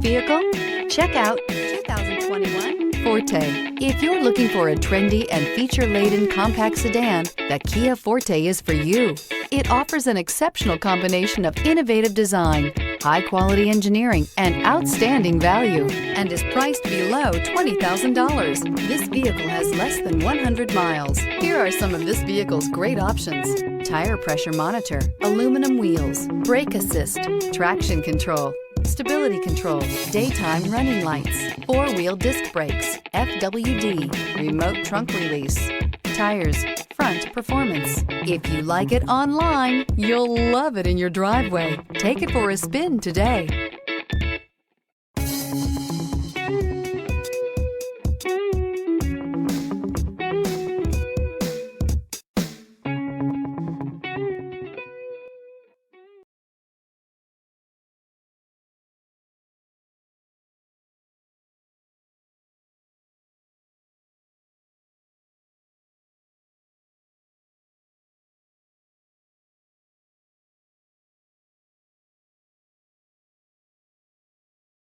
vehicle? Check out 2021 Forte. If you're looking for a trendy and feature-laden compact sedan, the Kia Forte is for you. It offers an exceptional combination of innovative design, high-quality engineering, and outstanding value, and is priced below $20,000. This vehicle has less than 100 miles. Here are some of this vehicle's great options: tire pressure monitor, aluminum wheels, brake assist, traction control, stability control, daytime running lights, four-wheel disc brakes, FWD, remote trunk release, tires, front performance. If you like it online, you'll love it in your driveway. Take it for a spin today.